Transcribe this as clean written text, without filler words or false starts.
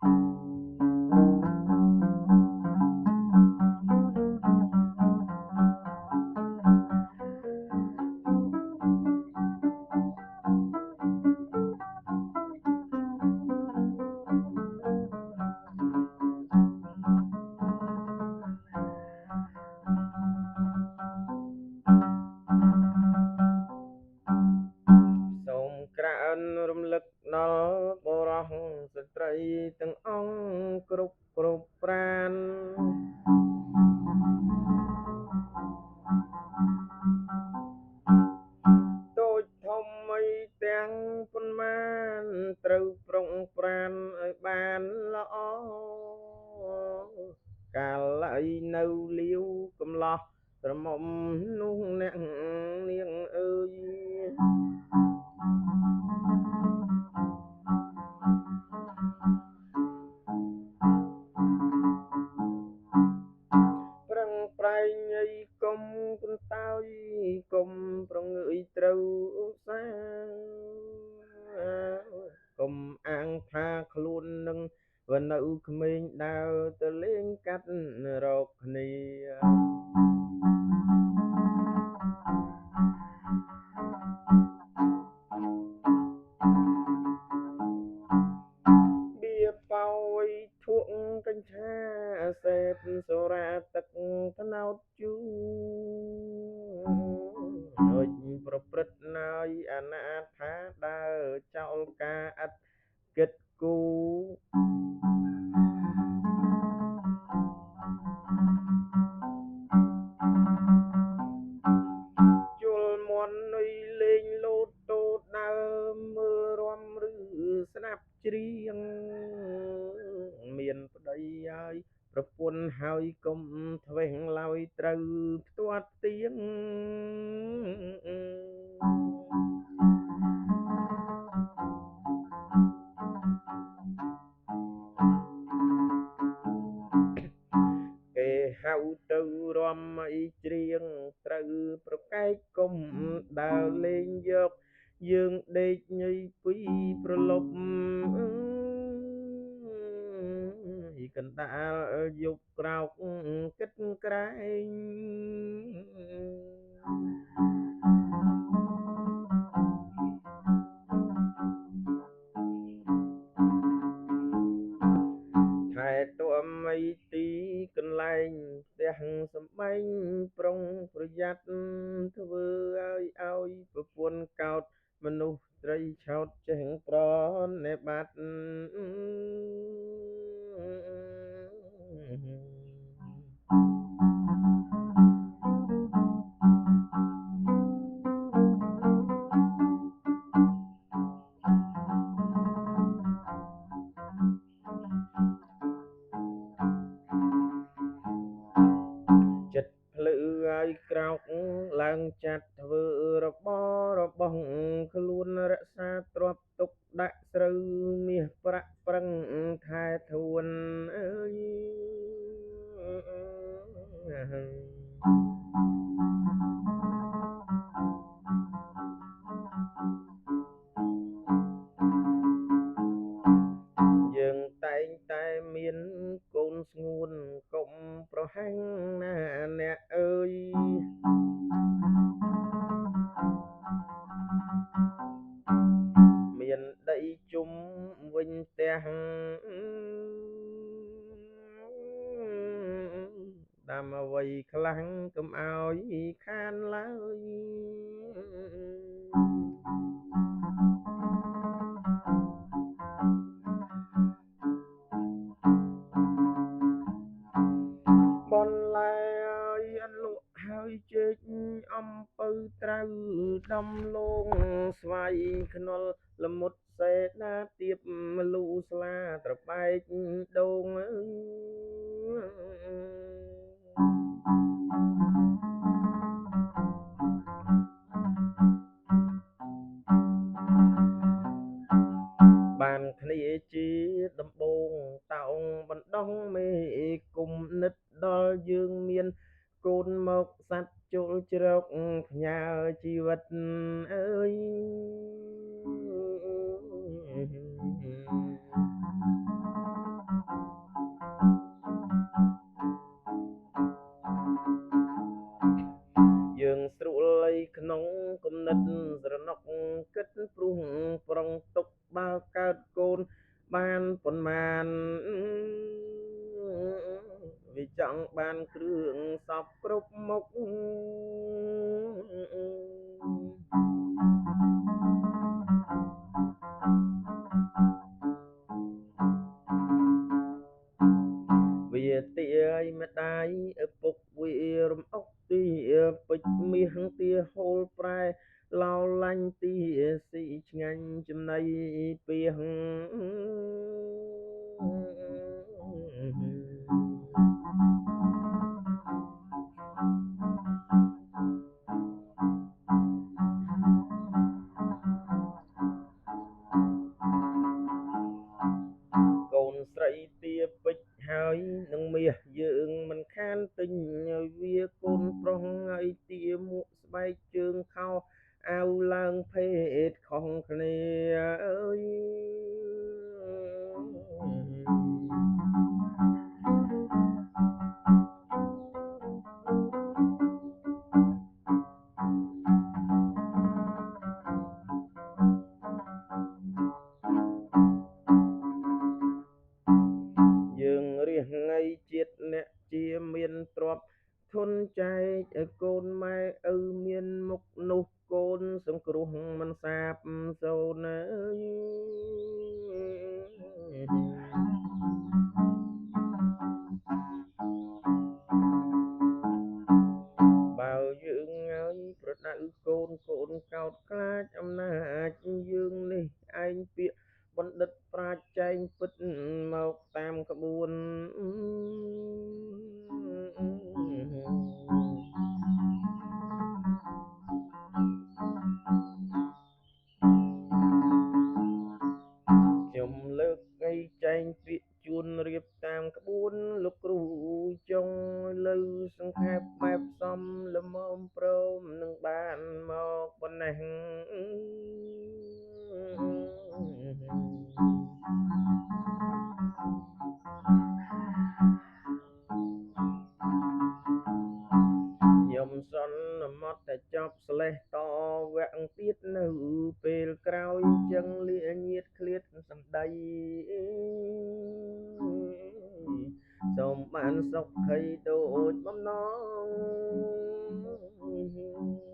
សូមក្រើនរំលឹកដល់បុរសស្ត្រីទាំងអង្គគ្រប់ប្រានតូចធំអីទាំងប៉ុន្មានត្រូវប្រុងប្រានឲ្យបានល្អកាលអីនៅលាវកំឡោះស្រមុំនោះអ្នកនាងអើយប្រឹងប្រែងអីកុំកន្តើយកុំប្រងើយត្រូវឧស្សាហ៍កុំអាងថាខ្លួននឹងបើនៅក្មេងដើរទៅលេងកាត់រកគ្នាបៀប៉ោយធួងកញ្ឆាសេពសូរាទឹកត្នោតជូរប្រព្រឹត្តណយអនាថាដើរចោលការឥតគិតគូជុលមន់នុយលេងលោតតូតដើមមើលរំឬស្ដាប់ច្រៀងមានប្តីហើយប្រពន្ធហើយកុំធ្វេសឡើយត្រូវផ្ទាត់ទៀងគេហៅទៅរំអីច្រៀងត្រូវប្រកែកកុំដើរលេងយកយើងដេកញីពីប្រលប់កណ្ដាលយប់ក្រោកគិតក្រែងខែទួមអីទីកន្លែងផ្ទះសំបែងប្រុងប្រយ័ត្នធ្វើឲ្យប្រពន្ធកោតមនុស្សត្រីឆោតចេះប្រណិប័តចិត្តភ្លឺឲ្យក្រោកឡើងចាត់ធ្វើរបស់ខ្លួនរក្សាទ្រព្យទុកដាក់ស្រូវមាសប្រាក់ប្រឹងថែធួនអើយយើងតែងតែមានកូនស្ងួនកុំប្រហែងណាអ្នកអើយមានដីជុំវិញផ្ទះតាមអ្វីខ្លាំងកុំឲ្យខានឡើយបន្លែឲ្យអន្លក់ហើយជែកអំពៅត្រូវដំឡូងស្វាយខ្នុរល្មុតសេណាទៀបម្លូស្លាត្របែកដូងអើយបានគ្នាជាដំបងតោងបណ្ដោះមេគុំនិតដល់យើងមានកូនមកសัตว์ចូលជ្រកផ្ញើជីវិតអើយ ប៉ុន្មានវាចង់បានគ្រឿងសពគ្រប់មុខវាទាយម្ដាយឪពុកវារំអុកទីពេជ្រមាសទាហូលប្រែឡោឡាញ់ទីស៊ីឆ្ងាញ់ចំណៃពីហកូនស្រីទាពេជ្រហើយនឹងមាសយើងមិនខានទិញឲ្យវាកូនប្រុសឲ្យទាមួកស្បែកជើងខោអាវឡើងភេទខុសគ្នាអើយយើងរះថ្ងៃជាតិអ្នកជាមានទ្រព្យធនចែកឲ្យកូនម៉ែឪមានមុខនោះកូនសង្គ្រោះមិនសាបសូន្យអើយបើយើងហើយប្រដៅកូនកូនកោតខ្លាចអំណាចយើងនេះឯងពាក្យបណ្ឌិតប្រាជ្ញចែងពិតមកតាមក្បួនខ្ញុំលើកឲ្យចែងពាក្យជួនរៀបតាមក្បួនលោកគ្រូចុងលើសង្ខេបបែបសំល្មមព្រមនឹងបានមកប៉ុណ្ណេះខ្ញុំសន្មត់តែចប់ស្លេះតវគ្គទៀតនៅពេលក្រោយចឹងលាញាតឃ្លាតសម្ដីសូមបានសុខខីដូចបំណង